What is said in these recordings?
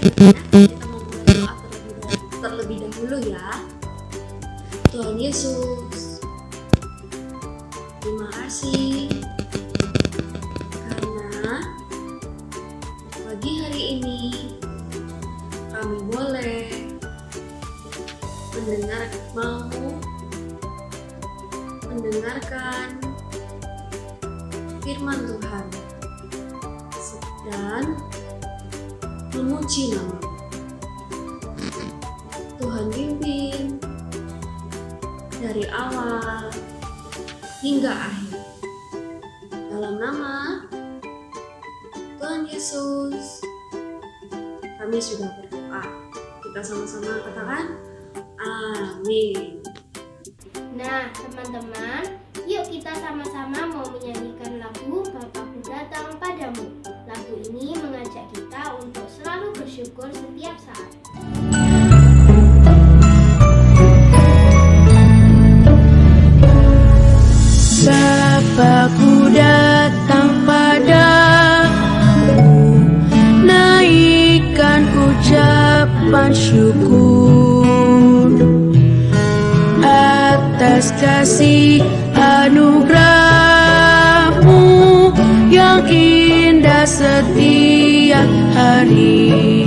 Kita mau berdoa terlebih dahulu ya. Tuhan Yesus, terima kasih karena pagi hari ini kami boleh mendengarkan firman Tuhan dan memuji nama Tuhan. Pimpin dari awal hingga akhir dalam nama Tuhan Yesus kami sudah berdoa. Kita sama-sama katakan amin. Nah teman-teman, yuk kita sama-sama mau menyanyikan lagu Bapakku Datang Padamu. Lagu ini mengajak kita untuk selalu bersyukur setiap saat. Bapakku datang padamu, naikkan ucapan syukur atas kasih anugerah-Mu yang indah setiap hari.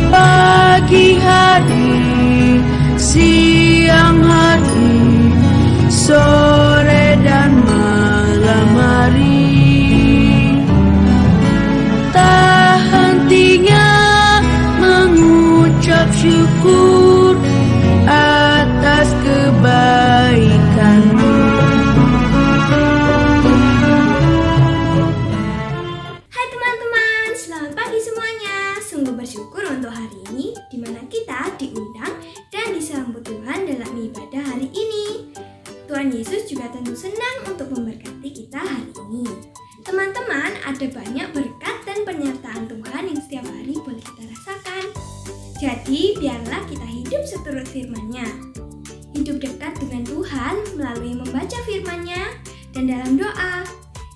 Pagi hari, siang hari, sore dan malam hari, tak hentinya mengucap syukur atas kebaikan-Mu. Hai teman-teman, selamat pagi semuanya. Sungguh bersyukur untuk hari ini di mana kita diundang dan disambut Tuhan dalam ibadah hari ini. Tuhan Yesus juga tentu senang untuk memberkati kita hari ini. Teman-teman, ada banyak berkat dan penyertaan Tuhan yang setiap hari boleh kita rasakan. Jadi, biarlah kita hidup seturut firman-Nya. Hidup dekat dengan Tuhan melalui membaca firman-Nya dan dalam doa.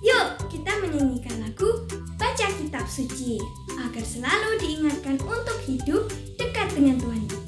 Yuk, kita menyanyikan lagu Baca Kitab Suci agar selalu diingatkan untuk hidup dekat dengan Tuhan kita.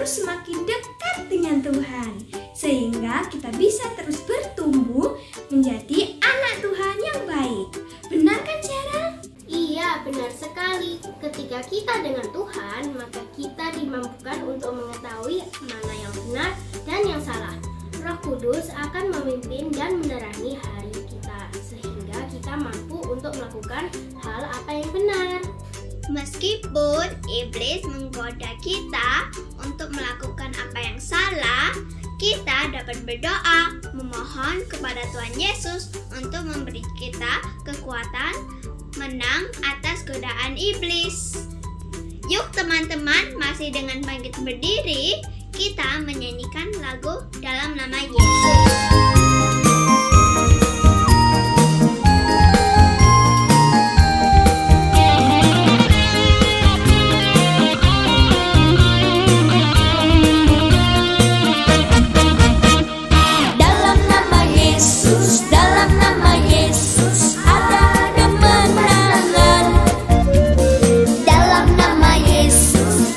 Semakin dekat dengan Tuhan, sehingga kita bisa terus bertumbuh menjadi anak Tuhan yang baik. Benar kan, Sarah? Iya, benar sekali. Ketika kita dengan Tuhan, maka kita dimampukan untuk mengetahui mana yang benar dan yang salah. Roh Kudus akan memimpin dan menerangi hari kita, sehingga kita mampu untuk melakukan hal apa yang benar. Meskipun iblis menggoda kita untuk melakukan apa yang salah, kita dapat berdoa, memohon kepada Tuhan Yesus untuk memberi kita kekuatan menang atas godaan iblis. Yuk teman-teman, masih dengan bangkit berdiri, kita menyanyikan lagu Dalam Nama Yesus.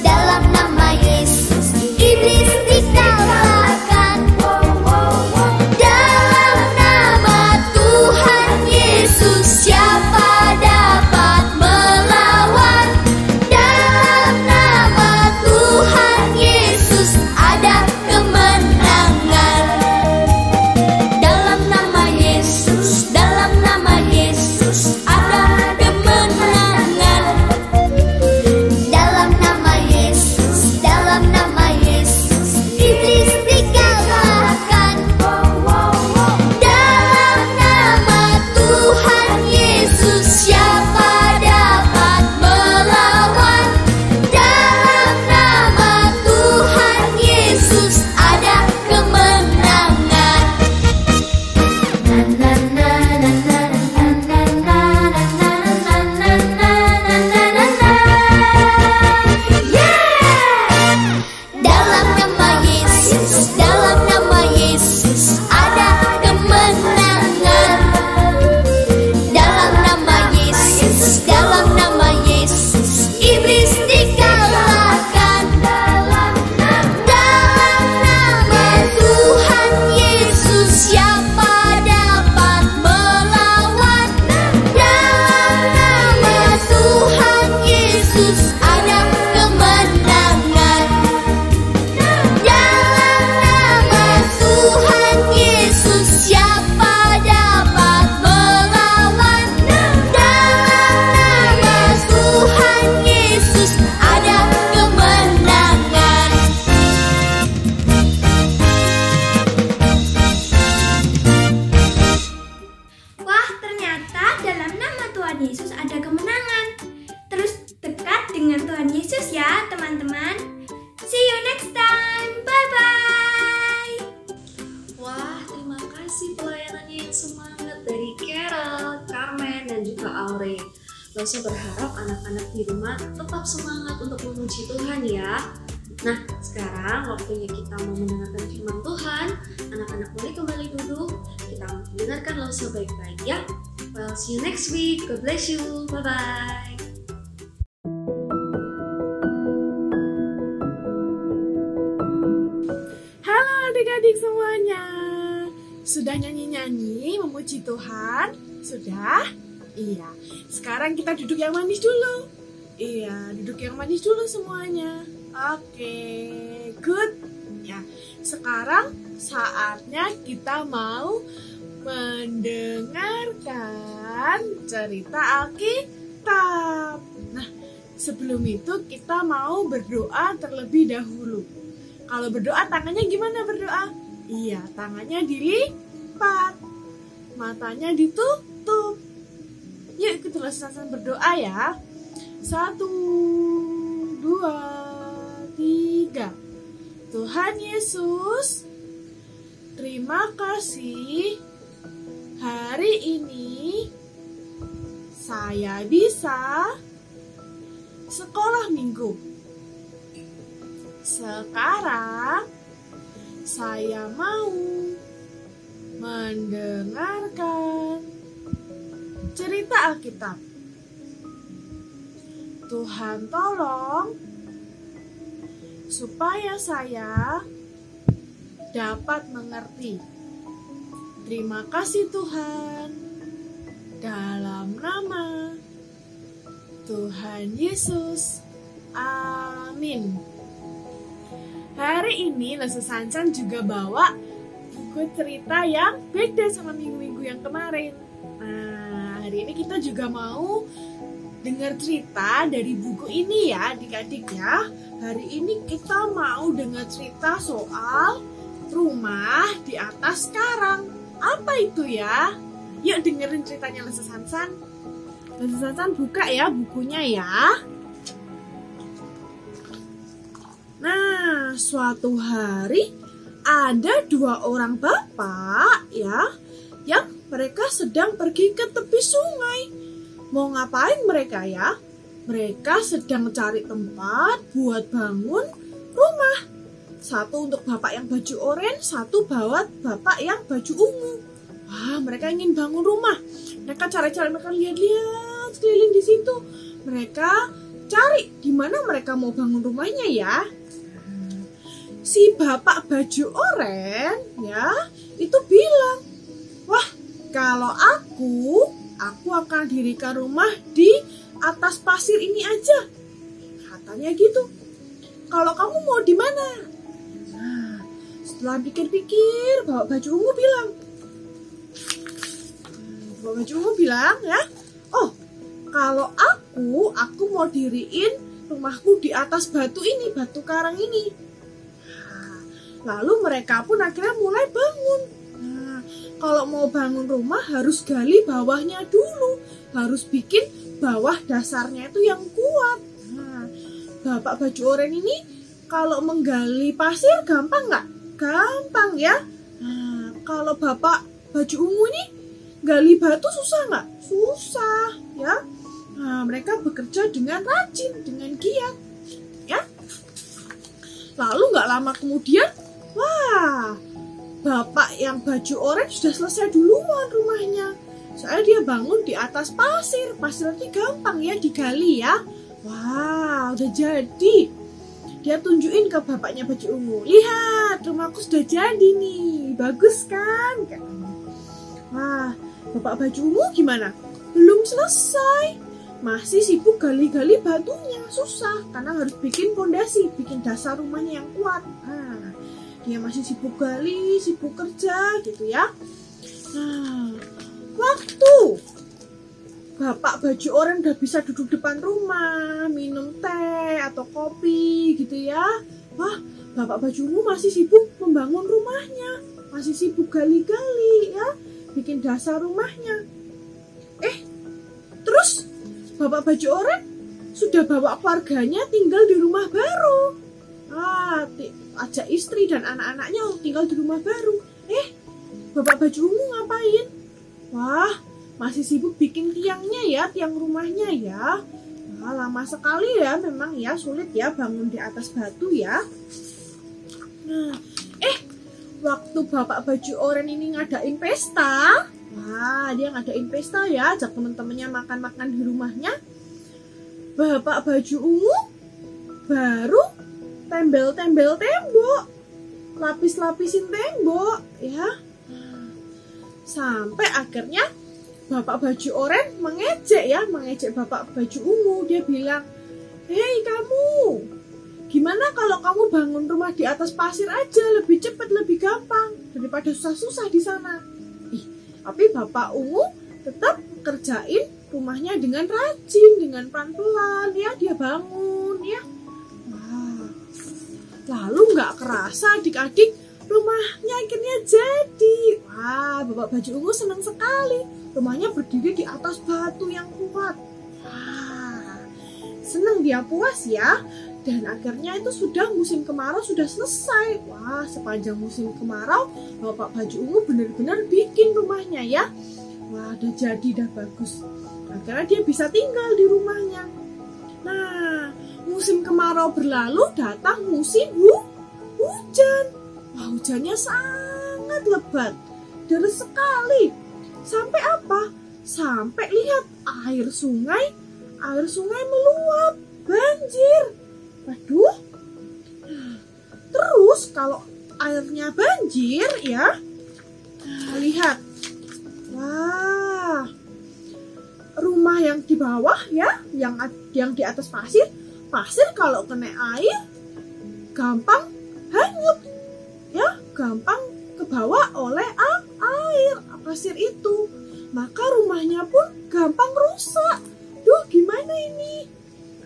Dalam nama Yesus, iblis dikalahkan. teman-teman. See you next time. Bye-bye. Wah, terima kasih pelayanannya yang semangat dari Carol, Carmen, dan juga Aure. Loso berharap anak-anak di rumah tetap semangat untuk memuji Tuhan ya. Nah, sekarang waktunya kita mau mendengarkan firman Tuhan. Anak-anak boleh kembali duduk. Kita mendengarkan Loso baik-baik ya. Well, see you next week. God bless you. Bye-bye. Halo adik-adik semuanya. Sudah nyanyi-nyanyi memuji Tuhan? Sudah? Iya. Sekarang kita duduk yang manis dulu. Iya, duduk yang manis dulu semuanya. Oke, good. Ya, sekarang saatnya kita mau mendengarkan cerita Alkitab. Nah, sebelum itu kita mau berdoa terlebih dahulu. Kalau berdoa tangannya gimana berdoa? Iya, tangannya dilipat, matanya ditutup. Yuk kita langsung berdoa ya. 1, 2, 3. Tuhan Yesus, terima kasih. Hari ini saya bisa sekolah minggu. Sekarang saya mau mendengarkan cerita Alkitab. Tuhan tolong supaya saya dapat mengerti. Terima kasih Tuhan. Dalam nama Tuhan Yesus. Amin. Hari ini Loso Sansan juga bawa buku cerita yang beda sama minggu-minggu yang kemarin. Nah, hari ini kita juga mau dengar cerita dari buku ini ya adik-adik ya. Hari ini kita mau dengar cerita soal rumah di atas karang. Apa itu ya? Yuk dengerin ceritanya Loso Sansan. Loso Sansan buka ya bukunya ya. Nah, suatu hari ada 2 orang bapak ya, yang mereka sedang pergi ke tepi sungai. Mau ngapain mereka ya? Mereka sedang cari tempat buat bangun rumah. Satu untuk bapak yang baju oranye, satu buat bapak yang baju ungu. Wah, mereka ingin bangun rumah. Mereka cari-cari, mereka lihat-lihat sekeliling di situ. Mereka cari di mana mereka mau bangun rumahnya ya. Si bapak baju oranye ya itu bilang, wah kalau aku akan dirikan rumah di atas pasir ini aja, katanya gitu. Kalau kamu mau di mana? Nah, setelah pikir-pikir bapak baju ungu bilang, ya, oh kalau aku mau diriin rumahku di atas batu ini, batu karang ini. Lalu mereka pun akhirnya mulai bangun. Nah, kalau mau bangun rumah harus gali bawahnya dulu. Harus bikin bawah dasarnya itu yang kuat. Nah, bapak baju oranye ini kalau menggali pasir gampang nggak? Gampang ya. Nah, kalau bapak baju ungu ini gali batu susah nggak? Susah ya. Nah, mereka bekerja dengan rajin, dengan giat. Ya. Lalu nggak lama kemudian, wah, bapak yang baju oranye sudah selesai duluan rumahnya. Soalnya dia bangun di atas pasir. Pasir nanti gampang ya digali ya. Wah, udah jadi. Dia tunjukin ke bapaknya baju ungu. Lihat, rumahku sudah jadi nih. Bagus kan? Katanya. Wah, bapak baju ungu gimana? Belum selesai. Masih sibuk gali-gali batunya. Susah, karena harus bikin fondasi, bikin dasar rumahnya yang kuat. Nah, dia masih sibuk gali, sibuk kerja gitu ya. Nah, waktu bapak baju oranye udah bisa duduk depan rumah, minum teh atau kopi gitu ya. Wah, bapak baju ungu masih sibuk membangun rumahnya. Masih sibuk gali-gali ya, bikin dasar rumahnya. Terus bapak baju oranye sudah bawa keluarganya tinggal di rumah baru. dan anak-anaknya tinggal di rumah baru. Bapak baju ungu ngapain? Wah, masih sibuk bikin tiangnya ya, tiang rumahnya ya. Wah, lama sekali ya, memang ya sulit ya bangun di atas batu ya. Nah, waktu bapak baju oranye ini ngadain pesta, wah dia ngadain pesta ya, ajak teman-temannya makan-makan di rumahnya. Bapak baju ungu baru tembel-tembel tembok, lapis-lapisin tembok ya. Sampai akhirnya bapak baju oranye mengejek bapak baju ungu. Dia bilang, "Hei kamu, gimana kalau kamu bangun rumah di atas pasir aja, lebih cepat, lebih gampang daripada susah-susah di sana." Tapi bapak ungu tetap kerjain rumahnya dengan rajin, dengan pelan-pelan ya, dia bangun ya. Wah. Lalu nggak kerasa adik-adik, rumahnya akhirnya jadi. Wah, bapak baju ungu senang sekali. Rumahnya berdiri di atas batu yang kuat. Wah, senang dia, puas ya. Dan akhirnya itu sudah musim kemarau sudah selesai. Wah, sepanjang musim kemarau bapak baju ungu benar-benar bikin rumahnya ya. Wah, udah jadi, udah bagus. Akhirnya dia bisa tinggal di rumahnya. Nah, musim kemarau berlalu, datang musim hujan. Wah, hujannya sangat lebat, deras sekali. Sampai apa? Sampai lihat air sungai meluap, banjir. Waduh. Terus kalau airnya banjir ya, lihat. Wah. Rumah yang di bawah ya, yang di atas pasir kalau kena air gampang hanyut. Ya, gampang kebawa oleh air pasir itu. Maka rumahnya pun gampang rusak. Duh, gimana ini?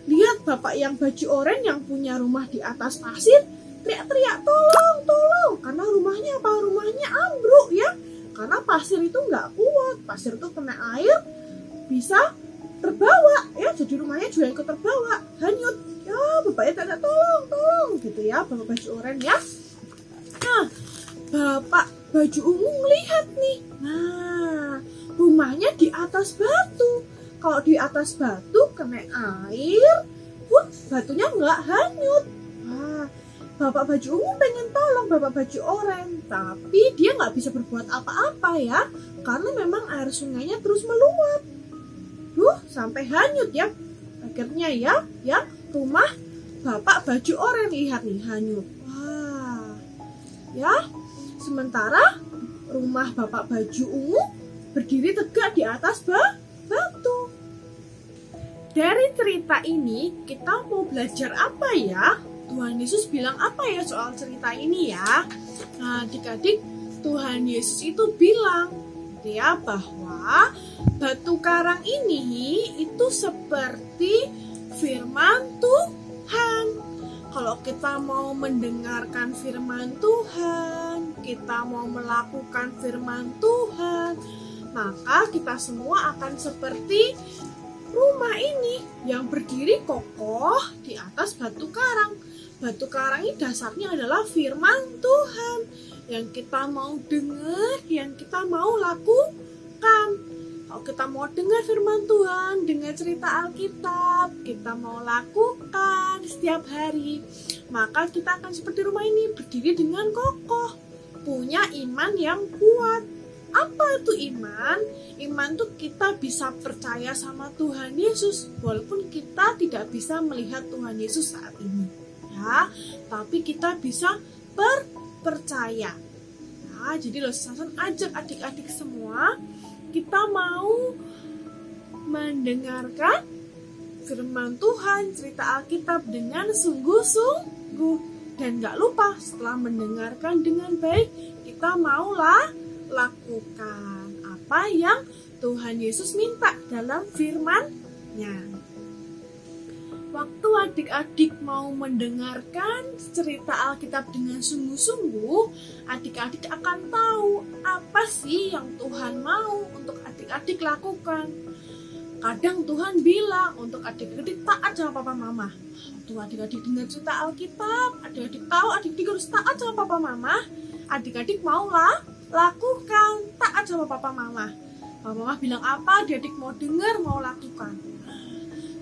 Lihat bapak yang baju oranye yang punya rumah di atas pasir teriak-teriak, tolong, karena rumahnya ambruk ya. Karena pasir itu nggak kuat, pasir itu kena air bisa terbawa ya, jadi rumahnya juga ikut terbawa, hanyut. Ya, bapaknya tanya tolong gitu ya, bapak baju oranye ya. Nah, bapak baju ungu melihat nih. Nah, rumahnya di atas batu. Kalau di atas batu kena air, batunya nggak hanyut. Nah, bapak baju ungu pengen tolong bapak baju oranye, tapi dia nggak bisa berbuat apa-apa ya, karena memang air sungainya terus meluap. Sampai hanyut ya. Akhirnya ya rumah bapak baju oranye lihat nih hanyut. Wah. Ya, sementara rumah bapak baju ungu berdiri tegak di atas batu. Dari cerita ini kita mau belajar apa ya? Tuhan Yesus bilang apa ya soal cerita ini ya? Nah, adik-adik, Tuhan Yesus itu bilang ya bahwa batu karang ini itu seperti firman Tuhan. Kalau kita mau mendengarkan firman Tuhan, kita mau melakukan firman Tuhan, maka kita semua akan seperti rumah ini yang berdiri kokoh di atas batu karang. Batu karang ini dasarnya adalah firman Tuhan yang kita mau dengar, yang kita mau lakukan. Kalau kita mau dengar firman Tuhan, dengar cerita Alkitab, kita mau lakukan setiap hari, maka kita akan seperti rumah ini, berdiri dengan kokoh, punya iman yang kuat. Apa itu iman? Iman itu kita bisa percaya sama Tuhan Yesus, walaupun kita tidak bisa melihat Tuhan Yesus saat ini, ya, tapi kita bisa percaya. Nah, jadi Sasan ajak adik-adik semua, kita mau mendengarkan firman Tuhan, cerita Alkitab dengan sungguh-sungguh. Dan gak lupa setelah mendengarkan dengan baik, kita maulah lakukan apa yang Tuhan Yesus minta dalam firman-Nya. Waktu adik-adik mau mendengarkan cerita Alkitab dengan sungguh-sungguh, adik-adik akan tahu apa sih yang Tuhan mau untuk adik-adik lakukan. Kadang Tuhan bilang untuk adik-adik taat sama papa mama. waktu adik-adik dengar cerita Alkitab, adik-adik tahu adik-adik harus taat sama papa mama, adik-adik maulah lakukan taat sama papa mama. Papa mama bilang apa, adik-adik mau dengar, mau lakukan.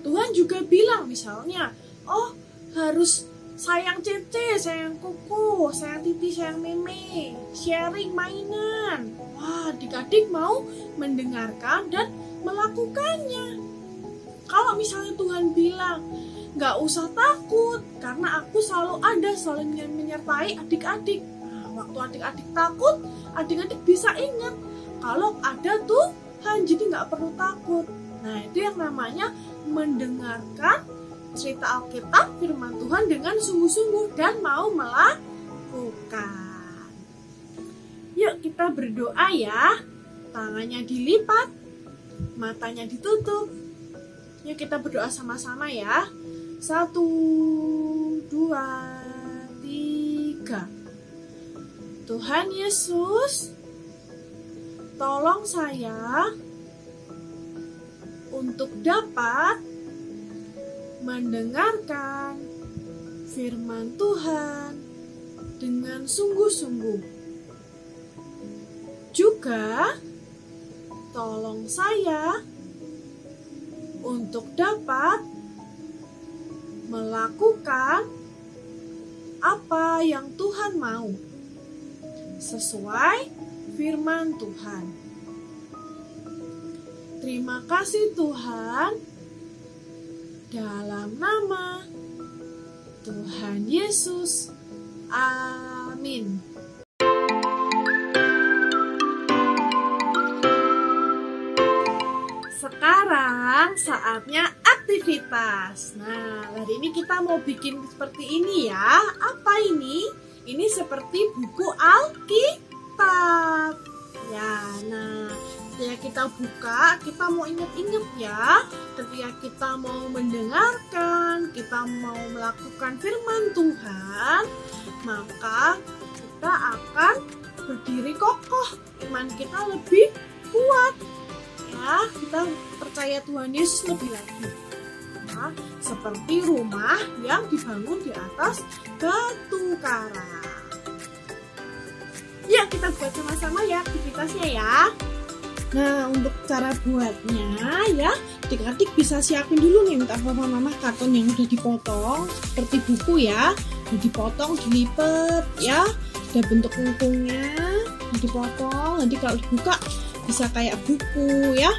Tuhan juga bilang misalnya, oh harus sayang Cece, sayang Kuku, sayang Titi, sayang Meme, sharing mainan. Wah, adik-adik mau mendengarkan dan melakukannya. Kalau misalnya Tuhan bilang, gak usah takut, karena aku selalu ada, selalu menyertai adik-adik. Nah, waktu adik-adik takut, adik-adik bisa ingat, kalau ada Tuhan, jadi gak perlu takut. Nah, itu yang namanya mendengarkan cerita Alkitab, firman Tuhan dengan sungguh-sungguh dan mau melakukan. Yuk kita berdoa ya, tangannya dilipat, matanya ditutup. Yuk kita berdoa sama-sama ya. 1, 2, 3. Tuhan Yesus, tolong saya untuk dapat mendengarkan firman Tuhan dengan sungguh-sungguh. Juga tolong saya untuk dapat melakukan apa yang Tuhan mau sesuai firman Tuhan. Terima kasih Tuhan, dalam nama Tuhan Yesus. Amin. Sekarang saatnya aktivitas. Nah, hari ini kita mau bikin seperti ini ya. Apa ini? Ini seperti buku Alkitab. Ya, nah, ketika kita buka, kita mau ingat-ingat ya. Ketika kita mau mendengarkan, kita mau melakukan firman Tuhan, maka kita akan berdiri kokoh. Iman kita lebih kuat. Ya, kita percaya Tuhan Yesus lebih lagi. Nah, seperti rumah yang dibangun di atas batu karang. Ya, kita buat sama-sama ya aktivitasnya ya. Nah, untuk cara buatnya ya, adik-adik bisa siapin dulu nih, minta papa mama karton yang udah dipotong seperti buku ya, udah dipotong, dilipet ya, ada bentuk lengkungnya, dipotong, nanti kalau dibuka bisa kayak buku ya.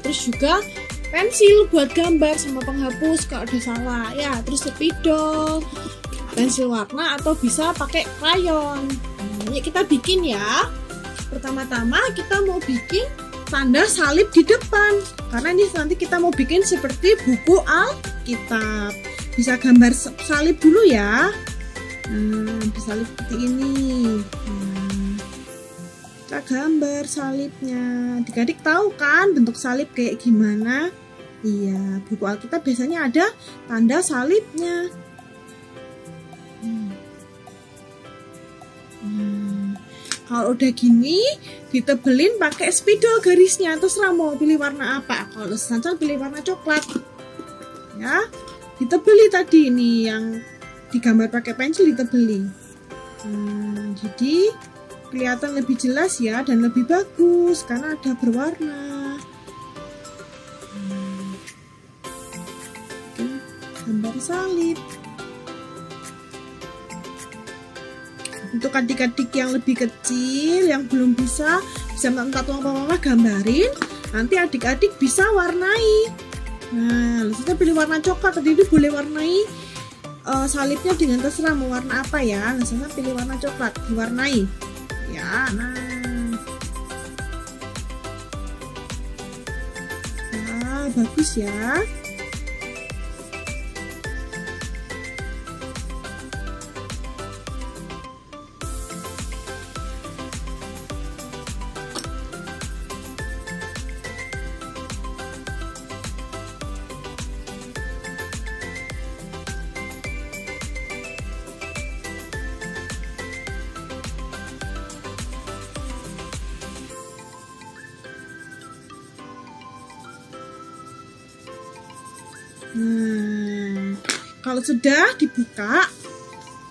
Terus juga pensil buat gambar sama penghapus kalau ada salah ya, terus spidol, pensil warna atau bisa pakai krayon. Yuk kita bikin ya. Pertama-tama kita mau bikin tanda salib di depan, karena ini nanti kita mau bikin seperti buku Alkitab. Bisa gambar salib dulu ya. Bisa salib seperti ini. Kita gambar salibnya. Adik-adik tahu kan bentuk salib kayak gimana? Iya, buku Alkitab biasanya ada tanda salibnya. Kalau udah gini, ditebelin pakai spidol garisnya. Terserah mau pilih warna apa. Kalau Sansan pilih warna coklat. Ya, ditebeli tadi ini yang digambar pakai pensil ditebeli. Jadi kelihatan lebih jelas ya dan lebih bagus karena ada berwarna. Gambar salib. Untuk adik-adik yang lebih kecil yang belum bisa minta tolong papa mama gambarin, nanti adik-adik bisa warnai. Nah, kita pilih warna coklat, tadi itu boleh warnai salibnya dengan terserah mau warna apa ya. Nah, pilih warna coklat, diwarnai. Ya, nah, bagus ya. kalau sudah dibuka,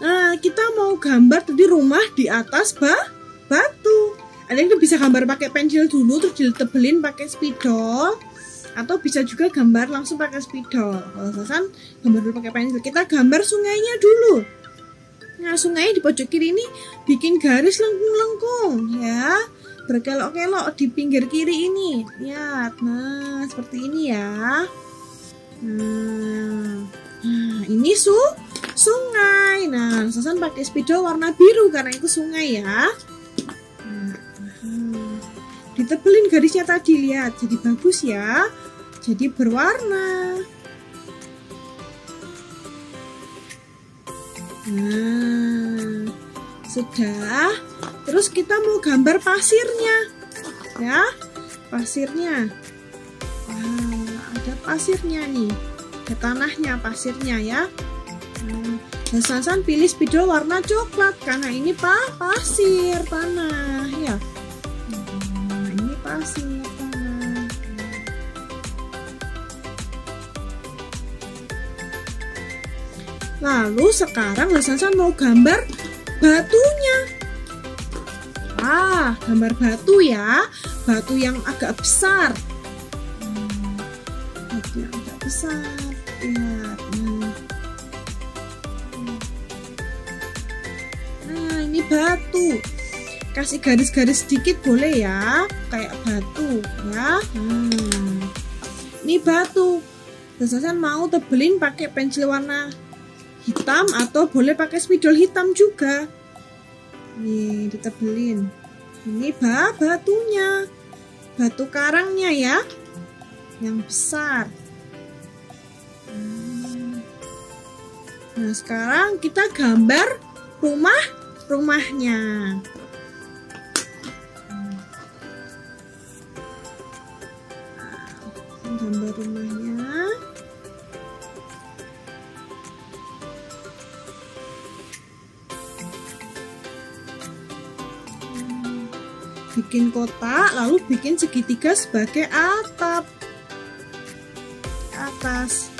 nah kita mau gambar tadi rumah di atas batu. Ada yang bisa gambar pakai pensil dulu terus ditebelin pakai spidol, atau bisa juga gambar langsung pakai spidol. Kalau Sasan gambar dulu pakai pensil. Kita gambar sungainya dulu. Nah, sungai di pojok kiri ini bikin garis lengkung-lengkung ya, berkelok-kelok di pinggir kiri ini. Lihat, nah seperti ini ya. Nah, ini sungai. Nah, Sasan pakai spidol warna biru karena itu sungai ya. Ditebelin garisnya tadi, lihat, jadi bagus ya, jadi berwarna. Nah, sudah. Terus kita mau gambar pasirnya ya, pasirnya. Wah, ada pasirnya nih, ada tanahnya, pasirnya ya. Dan Sasan pilih spidol warna coklat karena ini pasir tanah ya. Nah, ini pasir tanah. Lalu sekarang Sasan mau gambar batunya. Gambar batu ya, batu yang agak besar. Batu yang agak besar. Lihat. Nah, ini batu. Kasih garis-garis sedikit boleh ya, kayak batu ya. Ini batu. Sasan mau tebelin pakai pensil warna hitam atau boleh pakai spidol hitam juga. Nih, ditebelin. Ini batunya, batu karangnya ya, yang besar. Nah, sekarang kita gambar rumahnya. Gambar rumahnya. Bikin kotak, lalu bikin segitiga sebagai atap atas.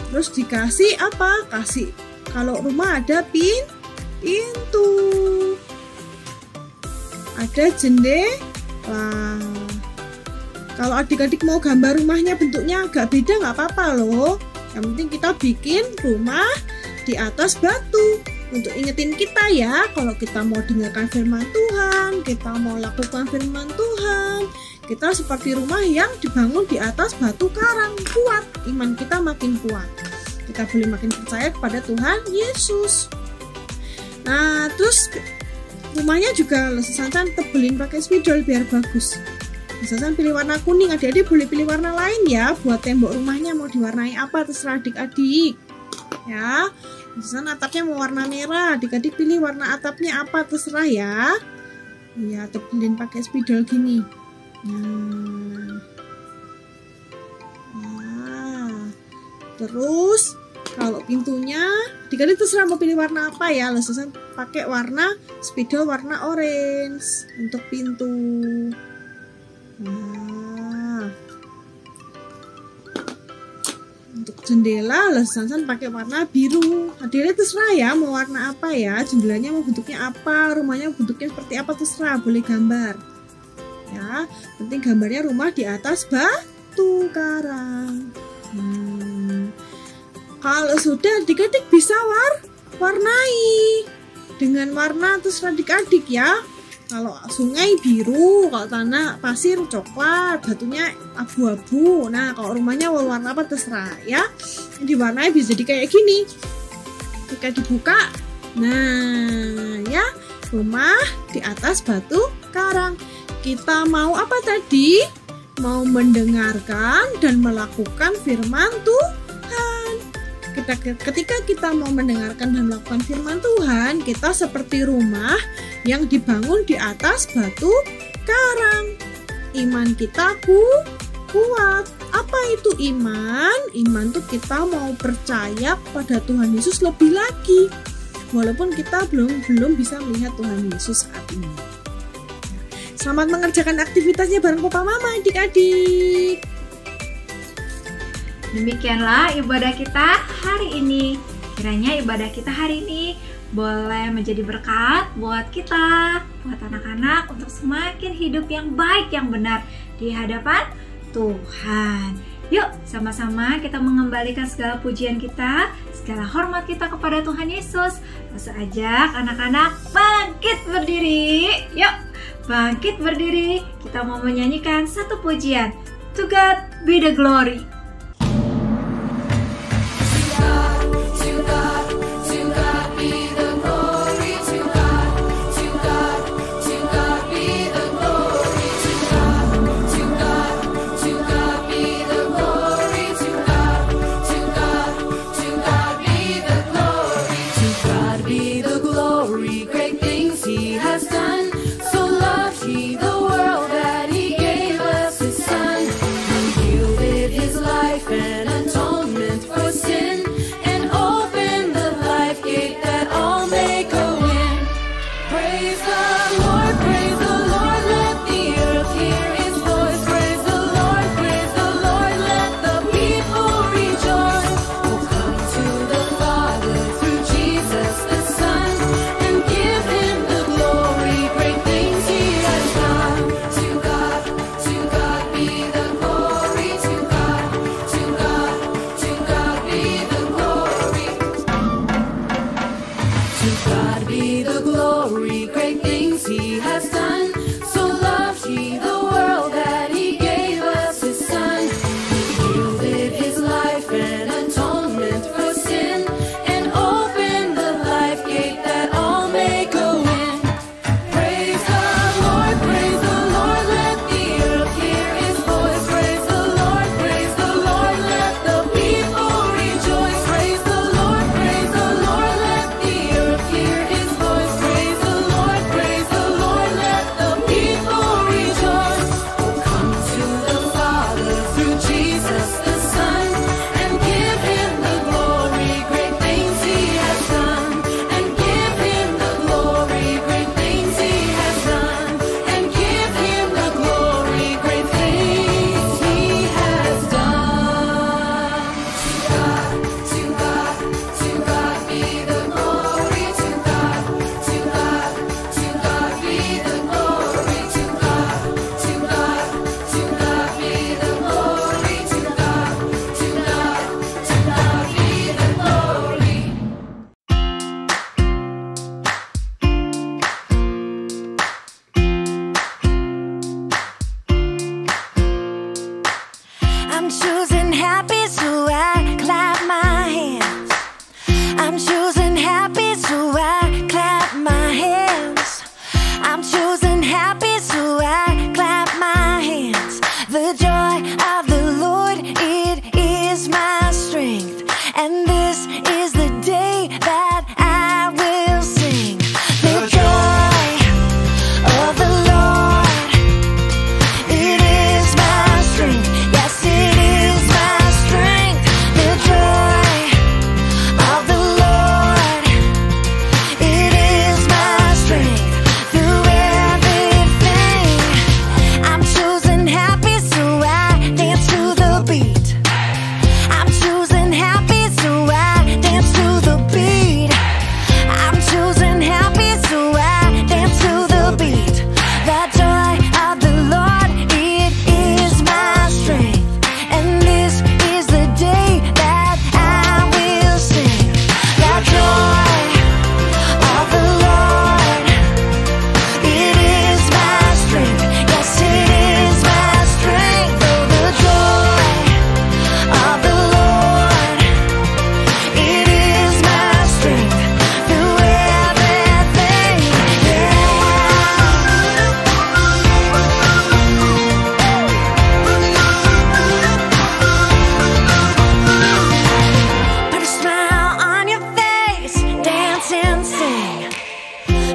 Terus dikasih apa? Kasih, kalau rumah ada pintu, ada jendela. Kalau adik-adik mau gambar rumahnya bentuknya agak beda nggak apa-apa loh. Yang penting kita bikin rumah di atas batu. Untuk ingetin kita ya, kalau kita mau dengarkan firman Tuhan, kita mau lakukan firman Tuhan, kita seperti rumah yang dibangun di atas batu karang, kuat. Iman kita makin kuat. Kita boleh makin percaya kepada Tuhan Yesus. Nah, terus rumahnya juga Sasan tebelin pakai spidol biar bagus. Sasan pilih warna kuning, adik-adik boleh pilih warna lain ya. Buat tembok rumahnya mau diwarnai apa terserah adik-adik ya. Sasan atapnya mau warna merah, adik-adik pilih warna atapnya apa terserah ya. Ya, tebelin pakai spidol gini. Nah, terus kalau pintunya adik-adik terserah mau pilih warna apa ya. Sasan pakai warna spidol warna orange untuk pintu. Nah, untuk jendela Sasan pakai warna biru. Adik-adik terserah ya mau warna apa ya, jendelanya mau bentuknya apa, rumahnya bentuknya seperti apa terserah, boleh gambar ya. Penting gambarnya rumah di atas batu karang. Kalau sudah adik-adik bisa warnai dengan warna terserah adik-adik ya. Kalau sungai biru, kalau tanah pasir coklat, batunya abu-abu. Nah, kalau rumahnya warna apa terserah ya. Diwarnai bisa jadi kayak gini. Ketika dibuka, nah ya, rumah di atas batu karang. Kita mau apa tadi? Mau mendengarkan dan melakukan firman Tuhan. Ketika kita mau mendengarkan dan melakukan firman Tuhan, kita seperti rumah yang dibangun di atas batu karang. Iman kita kuat. Apa itu iman? Iman tuh kita mau percaya pada Tuhan Yesus lebih lagi, walaupun kita belum bisa melihat Tuhan Yesus saat ini. Selamat mengerjakan aktivitasnya bareng Papa Mama adik-adik. demikianlah ibadah kita hari ini. Kiranya ibadah kita hari ini boleh menjadi berkat buat kita, buat anak-anak untuk semakin hidup yang baik, yang benar di hadapan Tuhan. Yuk, sama-sama kita mengembalikan segala pujian kita, segala hormat kita kepada Tuhan Yesus. Langsung ajak anak-anak bangkit berdiri. Yuk, bangkit berdiri. Kita mau menyanyikan satu pujian. To God be the glory.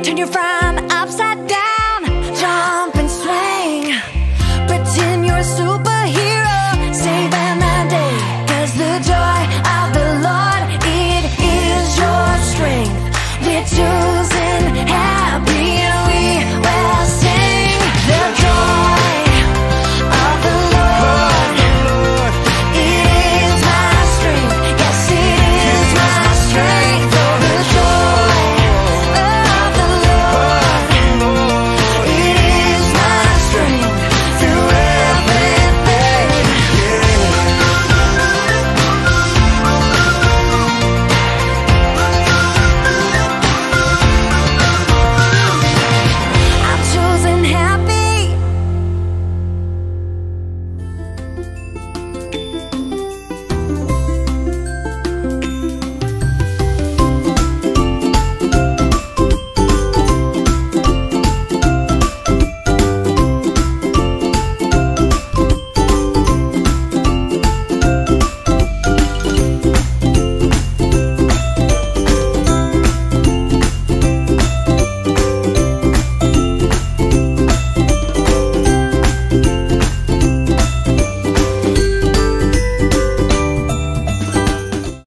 Turn your frown upside